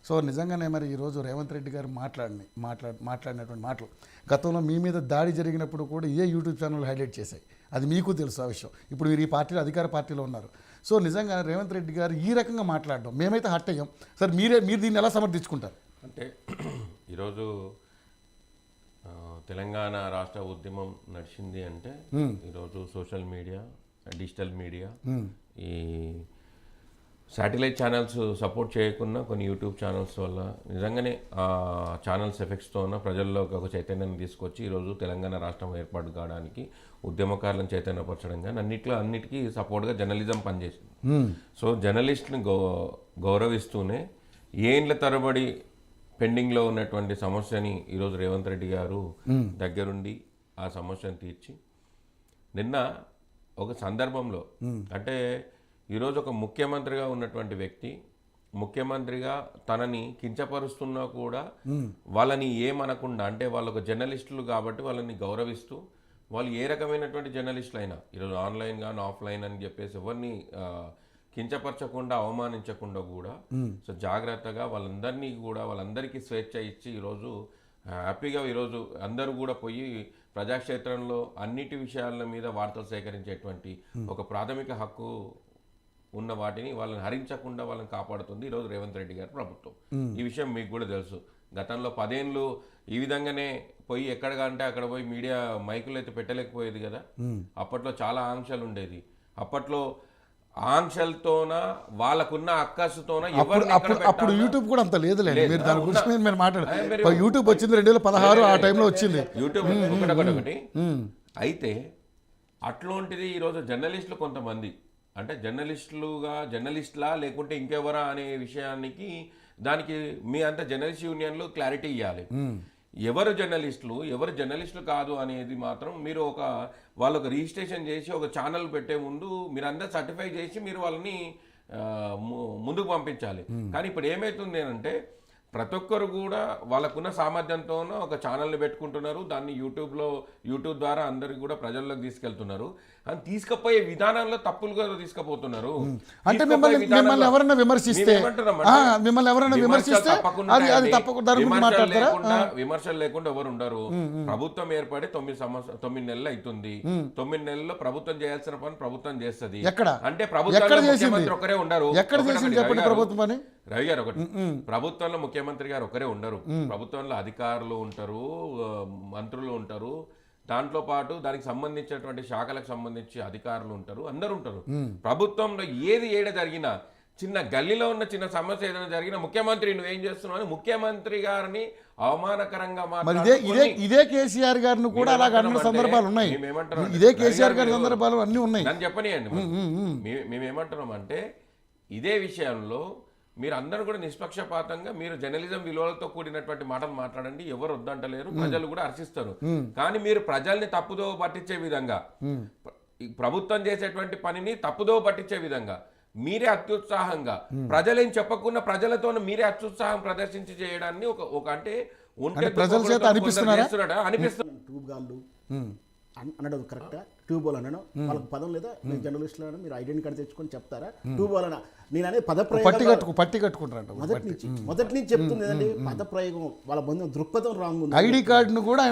So నిజంగానే మరి ఈరోజు రేవంత్ రెడ్డి గారు మాట్లాడినటువంటి మాటలు గతంలో మీ మీద దాడి జరిగినప్పుడు కూడా ఇదే యూట్యూబ్ ఛానల్ హైలైట్ చేశాయి. అది మీకు తెలుసు ఆ విషయం. ఇప్పుడు మీరు ఈ పార్టీలో అధికార పార్టీలో ఉన్నారు. సో నిజంగా రేవంత్ రెడ్డి గారు ఈ రకంగా మాట్లాడడం మేమైతే హర్ట్ అయ్యాం సార్. మీరు దీన్ని ఎలా సమర్థించుకుంటారు? అంటే ఈరోజు తెలంగాణ రాష్ట్ర ఉద్యమం నడిచింది అంటే ఈరోజు సోషల్ మీడియా, డిజిటల్ మీడియా, ఈ శాటిలైట్ ఛానల్స్ సపోర్ట్ చేయకుండా కొన్ని యూట్యూబ్ ఛానల్స్ వల్ల నిజంగానే ఆ ఛానల్స్ ఎఫెక్ట్స్తో ఉన్న ప్రజల్లో ఒక చైతన్యాన్ని తీసుకొచ్చి ఈరోజు తెలంగాణ రాష్ట్రం ఏర్పాటు కావడానికి ఉద్యమకారులను చైతన్యపరచడం కానీ అన్నిటికీ సపోర్ట్గా జర్నలిజం పనిచేసింది. సో జర్నలిస్ట్ని గౌరవిస్తూనే ఏండ్ల తరబడి పెండింగ్లో ఉన్నటువంటి సమస్యని ఈరోజు రేవంత్ రెడ్డి గారు దగ్గరుండి ఆ సమస్యను తీర్చి నిన్న ఒక సందర్భంలో అంటే ఈరోజు ఒక ముఖ్యమంత్రిగా ఉన్నటువంటి వ్యక్తి ముఖ్యమంత్రిగా తనని కించపరుస్తున్నా కూడా వాళ్ళని ఏమనకుండా అంటే వాళ్ళు ఒక జర్నలిస్టులు కాబట్టి వాళ్ళని గౌరవిస్తూ వాళ్ళు ఏ రకమైనటువంటి జర్నలిస్టులు అయినా ఈరోజు ఆన్లైన్ కానీ ఆఫ్లైన్ అని చెప్పేసి ఎవరిని కించపరచకుండా అవమానించకుండా కూడా సో జాగ్రత్తగా వాళ్ళందరికీ స్వేచ్ఛ ఇచ్చి ఈరోజు హ్యాపీగా ఈరోజు అందరూ కూడా పోయి ప్రజాక్షేత్రంలో అన్నిటి విషయాల మీద వార్తలు సేకరించేటువంటి ఒక ప్రాథమిక హక్కు ఉన్న వాటిని వాళ్ళని హరించకుండా వాళ్ళని కాపాడుతుంది ఈరోజు రేవంత్ రెడ్డి గారి ప్రభుత్వం. ఈ విషయం మీకు కూడా తెలుసు. గతంలో 10 ఏళ్ళు ఈ విధంగానే పోయి ఎక్కడకంటే అక్కడ పోయి మీడియా మైకులు అయితే పెట్టలేకపోయేది కదా. అప్పట్లో చాలా ఆంక్షలు ఉండేది. అప్పట్లో ఆంక్షలతోన వాళ్ళకున్న అక్కసుతోన అప్పుడు యూట్యూబ్ కూడా అంత లేదులేండి. మీరు దాని గురించి మీరు మాట్లాడారు. యూట్యూబ్ వచ్చింది 2016 ఆ టైంలో వచ్చింది యూట్యూబ్ ఒకటి. అయితే అట్లాంటిది ఈరోజు జర్నలిస్టులు కొంతమంది అంటే జర్నలిస్టులా లేకుంటే ఇంకెవరా అనే విషయానికి దానికి మీ అంత జర్నలిస్ట్ యూనియన్లు క్లారిటీ ఇవ్వాలి. ఎవరు జర్నలిస్టులు కాదు అనేది మాత్రం మీరు వాళ్ళకు రిజిస్ట్రేషన్ చేసి ఒక ఛానల్ పెట్టే ముందు మీరు అందరు సర్టిఫై చేసి మీరు వాళ్ళని ముందుకు పంపించాలి. కానీ ఇప్పుడు ఏమవుతుంది అంటే ప్రతి ఒక్కరు కూడా వాళ్ళకున్న సామర్థ్యంతోనూ ఒక ఛానల్ని పెట్టుకుంటున్నారు. దాన్ని యూట్యూబ్ ద్వారా అందరికి కూడా ప్రజల్లోకి తీసుకెళ్తున్నారు. అని తీసుకుపోయే విధానంలో తప్పులుగా తీసుకుపోతున్నారు. అంటే మిమ్మల్ని ఎవరైనా విమర్శిస్తే విమర్శలు లేకుండా ఎవరు ఉండరు. ప్రభుత్వం ఏర్పడి 9 నెలలు అవుతుంది. 9 నెలల్లో ప్రభుత్వం చేయాల్సిన పని ప్రభుత్వం చేస్తుంది. అంటే ప్రభుత్వం ఒకరే ఉండరు. రవి గారు ఒకటి, ప్రభుత్వంలో ముఖ్యమంత్రి గారు ఒకరే ఉండరు. ప్రభుత్వంలో అధికారులు ఉంటారు, మంత్రులు ఉంటారు, దాంట్లో పాటు దానికి సంబంధించినటువంటి శాఖలకు సంబంధించి అధికారులు ఉంటారు, అందరూ ఉంటారు. ప్రభుత్వంలో ఏడ జరిగినా చిన్న గల్లీలో ఉన్న చిన్న సమస్య ఏదైనా జరిగినా ముఖ్యమంత్రి నువ్వేం చేస్తున్నావు అని ముఖ్యమంత్రి గారిని అవమానకరంగా ఇదే కేసీఆర్ గారిని కూడా అలా అన్న సందర్భాలు ఉన్నాయి. ఇదే కేసీఆర్ గారి సందర్భాలు అన్ని ఉన్నాయి. నన్ను చెప్పనియండి. మేమేమంటున్నాం అంటే ఇదే విషయంలో మీరు అందరూ కూడా నిష్పక్షపాతంగా మీరు జర్నలిజం విలువలతో కూడినటువంటి మాటలు మాట్లాడండి. ఎవరు వద్దంటలేరు, ప్రజలు కూడా హర్షిస్తారు. కానీ మీరు ప్రజల్ని తప్పుదో పట్టించే విధంగా, ప్రభుత్వం చేసేటువంటి పనిని తప్పుదో పట్టించే విధంగా మీరే అత్యుత్సాహంగా ప్రజలేం చెప్పకుండా ప్రజలతో మీరే అత్యుత్సాహం ప్రదర్శించి చేయడాన్ని ఒక అంటే ప్రజల చేత అనిపిస్తుంది. అనడం కరెక్టా? ట్యూబోల్ అనడం వాళ్ళకి పదం లేదా? మీరు జర్నలిస్టులు మీరు ఐడెంటిటీ కార్డు తెచ్చుకొని చెప్తారా? ట్యూబోల్ అన నేను అనేది పదప్రయోగం పట్టి కట్టుకుంటారు. మొదటి నుంచి చెప్తుంది కదండి. పదప్రయోగం వాళ్ళ బంధం దృక్పథం రాంగ్ ఉంది. ఐడి కార్డును కూడా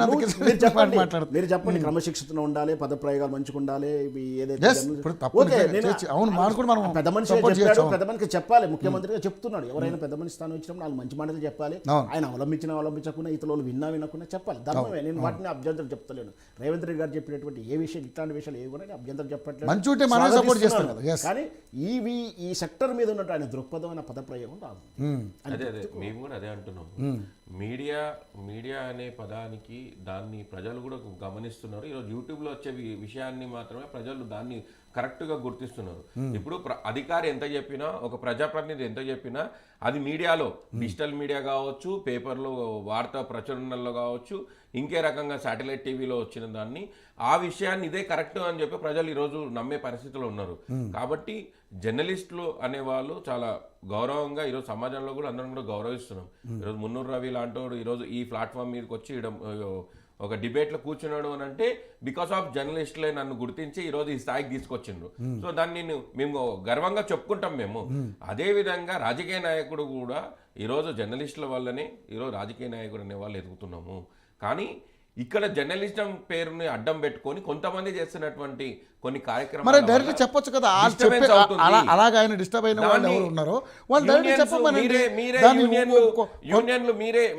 మీరు చెప్పండి క్రమశిక్షణ ఉండాలి, పదప్రయోగాలు మంచిగా ఉండాలి. పెద్ద మనిషి చెప్పాలి. ముఖ్యమంత్రిగా చెప్తున్నాడు, ఎవరైనా పెద్ద మనిషి స్థానం వచ్చినప్పుడు వాళ్ళు మంచి మాటలు చెప్పాలి. ఆయన అవలంబించకుండా ఇతరులు వినకుండా చెప్పాలి. ధర్మమే. నేను వాటిని అభ్యంతరం చెప్తలేను. రేవంత్ రెడ్డి గారు చెప్పినటువంటి ఏ విషయం ఇట్లాంటి విషయాలు ఏవి కూడా అభ్యంతరం చెప్పట్లేదు. కానీ ఈ సెక్టర్ మీద ఉన్నట్టు ఆయన దృక్పథమైన పదప్రయోగం రాదు. మేము కూడా అదే అంటున్నాం. మీడియా అనే పదానికి దాన్ని ప్రజలు కూడా గమనిస్తున్నారు. ఈరోజు యూట్యూబ్లో వచ్చే విషయాన్ని మాత్రమే ప్రజలు దాన్ని కరెక్ట్గా గుర్తిస్తున్నారు. ఇప్పుడు అధికారి ఎంత చెప్పినా, ఒక ప్రజాప్రతినిధి ఎంత చెప్పినా అది మీడియాలో, డిజిటల్ మీడియా కావచ్చు, పేపర్లో వార్తా ప్రచురణల్లో కావచ్చు, ఇంకే రకంగా శాటిలైట్ టీవీలో వచ్చిన దాన్ని ఆ విషయాన్ని ఇదే కరెక్ట్ అని చెప్పి ప్రజలు ఈరోజు నమ్మే పరిస్థితిలో ఉన్నారు. కాబట్టి జర్నలిస్టులు అనేవాళ్ళు చాలా గౌరవంగా ఈరోజు సమాజంలో కూడా అందరం కూడా గౌరవిస్తున్నాం. ఈరోజు మున్నూరు రవి లాంటి ఈరోజు ఈ ప్లాట్ఫామ్ మీదకి వచ్చి ఒక డిబేట్లో కూర్చున్నాడు అని అంటే బికాస్ ఆఫ్ జర్నలిస్టులే నన్ను గుర్తించి ఈరోజు ఈ స్థాయికి తీసుకొచ్చిండ్రు. సో దాన్ని మేము గర్వంగా చెప్పుకుంటాం మేము. అదే విధంగా రాజకీయ నాయకుడు కూడా ఈరోజు జర్నలిస్టుల వల్లనే ఈరోజు రాజకీయ నాయకుడు అనే వాళ్ళు ఎదుగుతున్నాము. కానీ ఇక్కడ జర్నలిజం పేరుని అడ్డం పెట్టుకొని కొంతమంది చేస్తున్నటువంటి కొన్ని మరి డైరెక్ట్ చెప్పొచ్చు కదా, అలాగే ఆయన డిస్టర్బ్ అయిన వాళ్ళు ఎవరు ఉన్నారో వాళ్ళు డైరెక్ట్ చెప్పమని.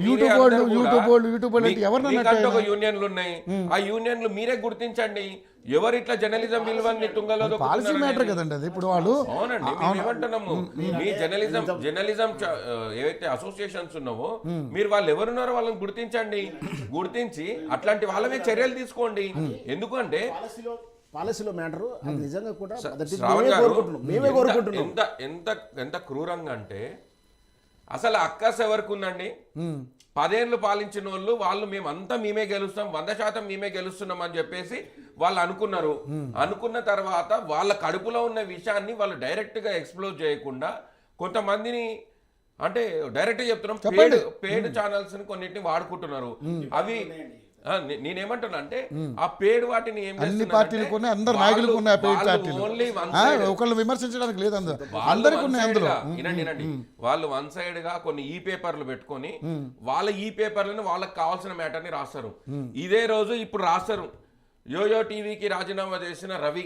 యూట్యూబ్ అంటే ఎవరు యూనియన్లు ఉన్నాయి, ఆ యూనియన్లు మీరే గుర్తించండి. ఎవరు ఇట్లా జర్నలిజం విలువల్ని తుంగలో పాలసీ మ్యాటర్ కదండి అది. ఇప్పుడు వాళ్ళు అవునండి మేము ఏమంటున్నాము, మీ జర్నలిజం ఏవైతే అసోసియేషన్స్ ఉన్నావో మీరు వాళ్ళు ఎవరున్నారో వాళ్ళని గుర్తించి అట్లాంటి వాళ్ళ మీద చర్యలు తీసుకోండి. ఎందుకంటే పాలసీలో మ్యాటర్ నిజంగా కూడా ఎంత క్రూరంగా అంటే అసలు అక్కస్ ఎవరికి ఉందండి? 10 ఏళ్ళు పాలించిన వాళ్ళు మేమంతా మేమే గెలుస్తాం, 100% మేమే గెలుస్తున్నాం అని చెప్పేసి వాళ్ళు అనుకున్నారు. అనుకున్న తర్వాత వాళ్ళ కడుపులో ఉన్న విషయాన్ని వాళ్ళు డైరెక్ట్ గా ఎక్స్ప్లోర్ చేయకుండా కొంతమందిని అంటే డైరెక్ట్ చెప్తున్నాం పేడ్ ఛానల్స్ ని కొన్నిటిని వాడుకుంటున్నారు. అవి నేనేమంటున్నా అంటే ఆ పేడ్ వాటిని అన్ని పార్టీలకు ఉన్నాయి, అందరు నాయకులకు ఉన్నాయి ఆ పేడ్ పార్టీలు. ఒకళ్ళు విమర్శించడానికి లేదు, అందరికి ఉన్నాయి అందులో. వినండి, వాళ్ళు వన్ సైడ్ గా కొన్ని ఈ పేపర్లు పెట్టుకొని వాళ్ళ ఈ పేపర్లను వాళ్ళకి కావాల్సిన మ్యాటర్ ని రాస్తారు. ఇదే రోజు ఇప్పుడు రాస్తారు యోయో టీవీకి రాజీనామా చేసిన రవి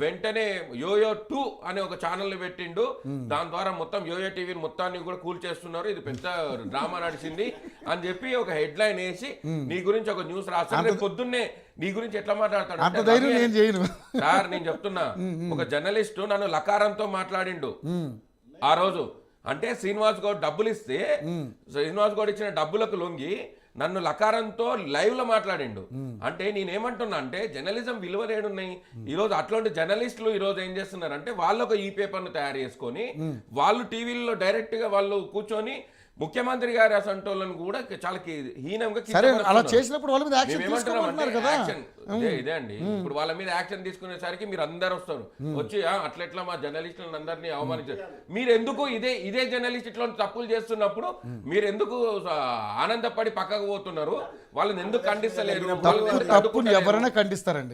వెంటనే యోయో 2 అనే ఒక ఛానల్ ని పెట్టిండు. దాని ద్వారా మొత్తం యోయో టీవీ మొత్తాన్ని కూడా కూల్ చేస్తున్నారు, ఇది పెద్ద డ్రామా నడిచింది అని చెప్పి ఒక హెడ్ లైన్ వేసి నీ గురించి ఒక న్యూస్ రాస్తాడు. పొద్దున్నే నీ గురించి ఎట్లా మాట్లాడతాడు సార్? నేను చెప్తున్నా, ఒక జర్నలిస్ట్ నన్ను లకారంతో మాట్లాడిండు ఆ రోజు. అంటే శ్రీనివాస్ గౌడ్ డబ్బులు ఇస్తే శ్రీనివాస్ గౌడ్ ఇచ్చిన డబ్బులకు లొంగి నన్ను లకారంతో లైవ్ లో మాట్లాడిండు. అంటే నేనేమంటున్నా అంటే జర్నలిజం విలువలు ఏడున్నాయి ఈరోజు? అట్లాంటి జర్నలిస్టులు ఈరోజు ఏం చేస్తున్నారు అంటే వాళ్ళు ఒక ఈ పేపర్ను తయారు చేసుకొని వాళ్ళు టీవీల్లో డైరెక్ట్ గా వాళ్ళు కూర్చొని ముఖ్యమంత్రి గారి అసంటోళ్ళను కూడా చాలా హీనంగా అలా చేసినప్పుడు వాళ్ళ మీద ఇదే అండి. ఇప్పుడు వాళ్ళ మీద యాక్షన్ తీసుకునేసరికి మీరు అందరు వస్తారు, వచ్చి అట్లెట్లా మా జర్నలిస్టులను అందరినీ అవమానించారు. మీరు ఎందుకు ఇదే జర్నలిస్ట్ ఇట్లా తప్పులు చేస్తున్నప్పుడు మీరు ఎందుకు ఆనందపడి పక్కకు పోతున్నారు? వాళ్ళని ఎందుకు ఖండిస్తలేరు? ఎవరైనా ఖండిస్తారండి.